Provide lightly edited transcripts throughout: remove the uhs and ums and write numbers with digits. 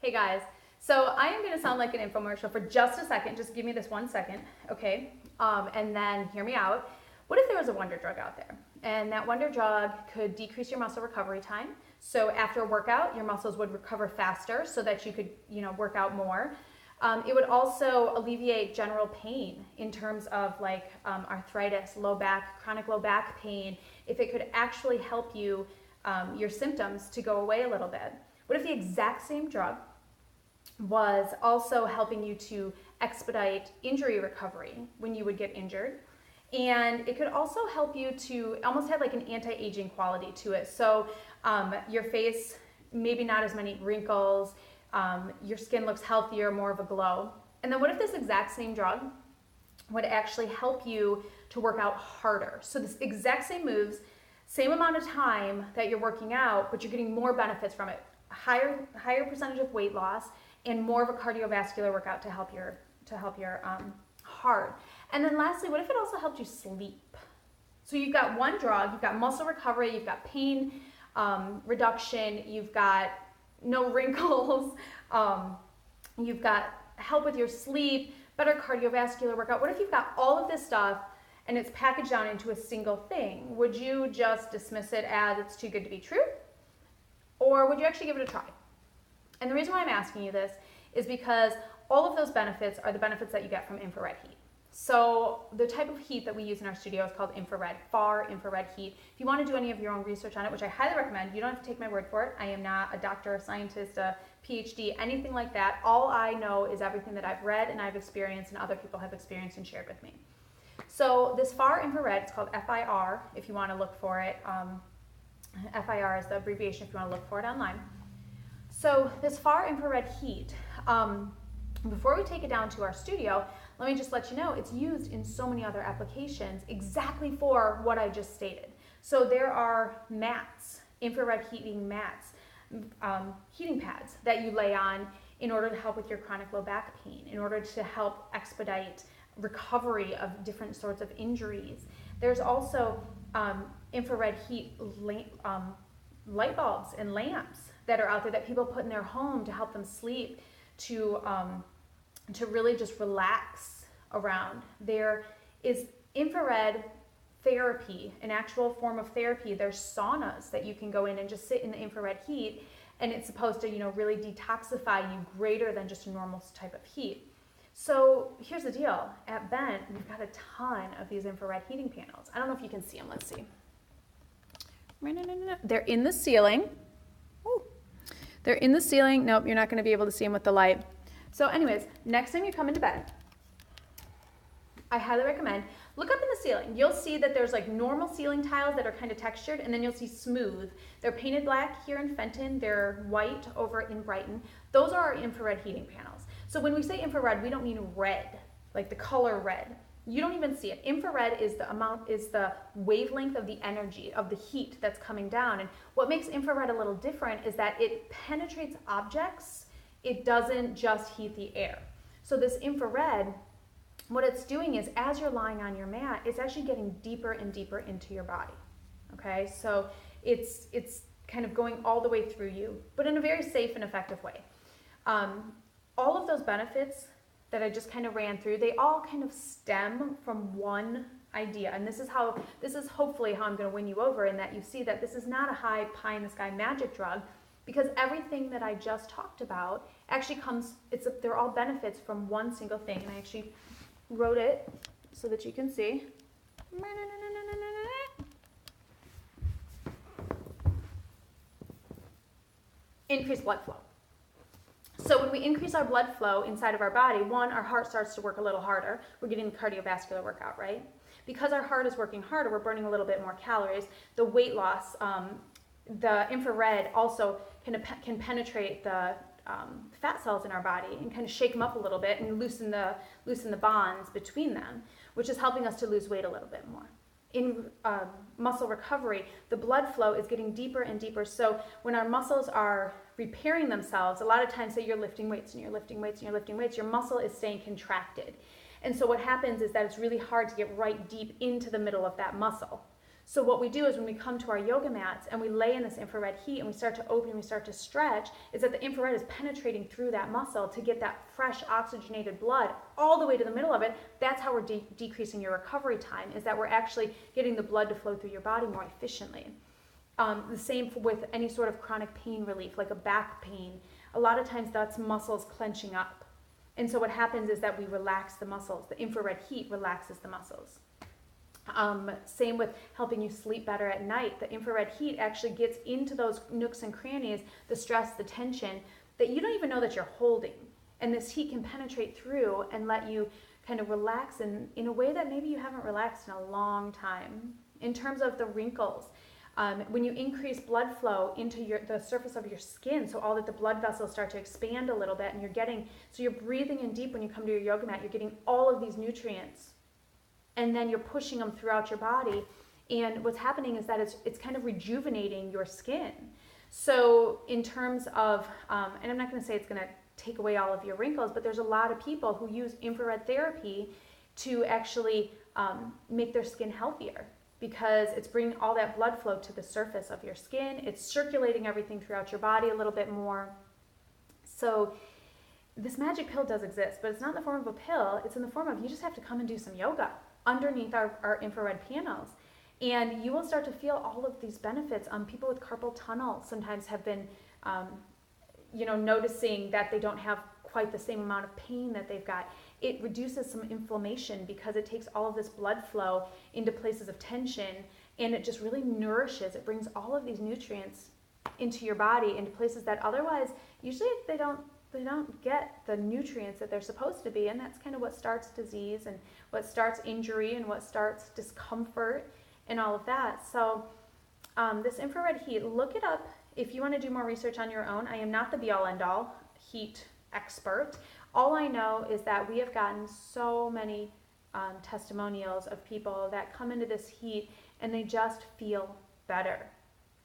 Hey guys, so I am going to sound like an infomercial for just a second. Just give me this 1 second, okay? And then hear me out. What if there was a wonder drug out there? And that wonder drug could decrease your muscle recovery time. So after a workout, your muscles would recover faster so that you could, work out more. It would also alleviate general pain in terms of like arthritis, low back, chronic low back pain. If it could actually help you, your symptoms to go away a little bit. What if the exact same drug was also helping you to expedite injury recovery when you would get injured? And it could also help you to almost have like an anti-aging quality to it. So your face, maybe not as many wrinkles, your skin looks healthier, more of a glow. And then what if this exact same drug would actually help you to work out harder? So this exact same moves, same amount of time that you're working out, but you're getting more benefits from it. Higher percentage of weight loss and more of a cardiovascular workout to help your heart. And then lastly, what if it also helped you sleep? So you've got one drug, you've got muscle recovery, you've got pain reduction, you've got no wrinkles, you've got help with your sleep, better cardiovascular workout. What if you've got all of this stuff and it's packaged down into a single thing? Would you just dismiss it as it's too good to be true? Or would you actually give it a try? And the reason why I'm asking you this is because all of those benefits are the benefits that you get from infrared heat. So the type of heat that we use in our studio is called infrared, FAR infrared heat. If you want to do any of your own research on it, which I highly recommend, you don't have to take my word for it. I am not a doctor, a scientist, a PhD, anything like that. All I know is everything that I've read and I've experienced and other people have experienced and shared with me. So this FAR infrared, it's called FIR if you want to look for it. FIR is the abbreviation if you want to look for it online. So this far infrared heat, before we take it down to our studio, let me just let you know it's used in so many other applications exactly for what I just stated. So there are mats, infrared heating mats, heating pads that you lay on in order to help with your chronic low back pain, in order to help expedite recovery of different sorts of injuries. There's also infrared heat light bulbs and lamps that are out there that people put in their home to help them sleep, to really just relax around. There is infrared therapy, an actual form of therapy. There's saunas that you can go in and just sit in the infrared heat, and it's supposed to, really detoxify you greater than just a normal type of heat. So here's the deal. At Bent, we've got a ton of these infrared heating panels. I don't know if you can see them. Let's see. They're in the ceiling. Ooh. They're in the ceiling. Nope, you're not going to be able to see them with the light. So anyways, next time you come into bed, I highly recommend, look up in the ceiling. You'll see that there's like normal ceiling tiles that are kind of textured, and then you'll see smooth. They're painted black here in Fenton. They're white over in Brighton. Those are our infrared heating panels. So when we say infrared, we don't mean red, like the color red. You don't even see it. Infrared is the wavelength of the energy, of the heat that's coming down. And what makes infrared a little different is that it penetrates objects. It doesn't just heat the air. So this infrared, what it's doing is as you're lying on your mat, it's actually getting deeper and deeper into your body. Okay, so it's kind of going all the way through you, but in a very safe and effective way. All of those benefits that I just kind of ran through, they all kind of stem from one idea. And this is hopefully how I'm going to win you over, in that you see that this is not a high pie in the sky magic drug, because everything that I just talked about actually they're all benefits from one single thing. And I actually wrote it so that you can see. Increased blood flow. So when we increase our blood flow inside of our body, one, our heart starts to work a little harder. We're getting the cardiovascular workout, right? Because our heart is working harder, we're burning a little bit more calories. The weight loss, the infrared also can penetrate the fat cells in our body and kind of shake them up a little bit and loosen the bonds between them, which is helping us to lose weight a little bit more. In muscle recovery, the blood flow is getting deeper and deeper. So when our muscles are repairing themselves, a lot of times, say you're lifting weights and you're lifting weights and you're lifting weights, your muscle is staying contracted. And so what happens is that it's really hard to get right deep into the middle of that muscle. So what we do is when we come to our yoga mats and we lay in this infrared heat and we start to open, we start to stretch, is that the infrared is penetrating through that muscle to get that fresh oxygenated blood all the way to the middle of it. That's how we're decreasing your recovery time, is that we're actually getting the blood to flow through your body more efficiently. The same with any sort of chronic pain relief, like a back pain. A lot of times that's muscles clenching up. And so what happens is that we relax the muscles. The infrared heat relaxes the muscles. Same with helping you sleep better at night. The infrared heat actually gets into those nooks and crannies, the stress, the tension, that you don't even know that you're holding. And this heat can penetrate through and let you kind of relax in a way that maybe you haven't relaxed in a long time. In terms of the wrinkles, when you increase blood flow into the surface of your skin, so all that the blood vessels start to expand a little bit, and you're breathing in deep when you come to your yoga mat, you're getting all of these nutrients, and then you're pushing them throughout your body. And what's happening is that it's kind of rejuvenating your skin. So in terms of, and I'm not going to say it's going to take away all of your wrinkles, but there's a lot of people who use infrared therapy to actually make their skin healthier, because it's bringing all that blood flow to the surface of your skin. It's circulating everything throughout your body a little bit more. So this magic pill does exist, but it's not in the form of a pill. It's in the form of, you just have to come and do some yoga underneath our infrared panels. And you will start to feel all of these benefits. People with carpal tunnel sometimes have been, noticing that they don't have quite the same amount of pain that they've got. It reduces some inflammation because it takes all of this blood flow into places of tension, and it just really nourishes. It brings all of these nutrients into your body, into places that otherwise, usually they don't get the nutrients that they're supposed to be, and that's kind of what starts disease and what starts injury and what starts discomfort and all of that. So this infrared heat, look it up if you want to do more research on your own. I am not the be-all end-all heat expert. All I know is that we have gotten so many testimonials of people that come into this heat and they just feel better.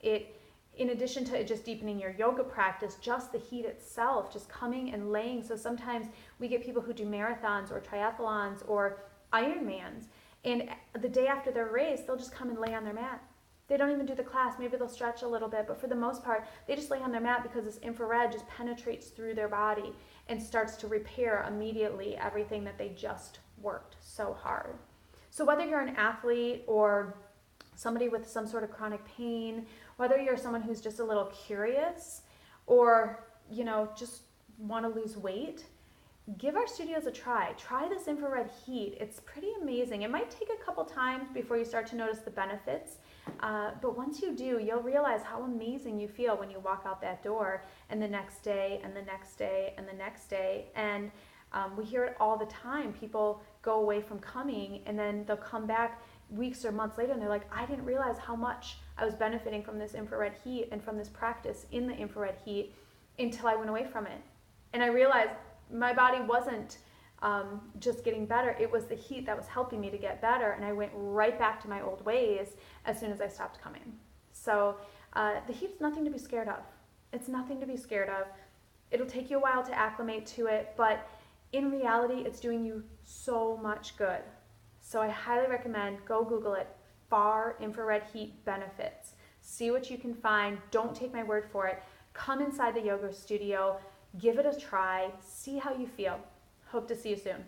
In addition to it just deepening your yoga practice, just the heat itself, just coming and laying. So sometimes we get people who do marathons or triathlons or Ironmans, and the day after their race, they'll just come and lay on their mat. They don't even do the class. Maybe they'll stretch a little bit, but for the most part, they just lay on their mat because this infrared just penetrates through their body and starts to repair immediately everything that they just worked so hard. So whether you're an athlete or somebody with some sort of chronic pain, whether you're someone who's just a little curious or, just want to lose weight, give our studios a try. Try this infrared heat. It's pretty amazing. It might take a couple times before you start to notice the benefits, but once you do, you'll realize how amazing you feel when you walk out that door, and the next day and the next day and the next day. And we hear it all the time. People go away from coming and then they'll come back weeks or months later and they're like, I didn't realize how much I was benefiting from this infrared heat and from this practice in the infrared heat until I went away from it. And I realized my body wasn't just getting better. It was the heat that was helping me to get better, and I went right back to my old ways as soon as I stopped coming. So the heat's nothing to be scared of. It's nothing to be scared of. It'll take you a while to acclimate to it, but in reality, it's doing you so much good. So I highly recommend, go Google it, FAR infrared heat benefits. See what you can find. Don't take my word for it. Come inside the yoga studio, give it a try, see how you feel. Hope to see you soon.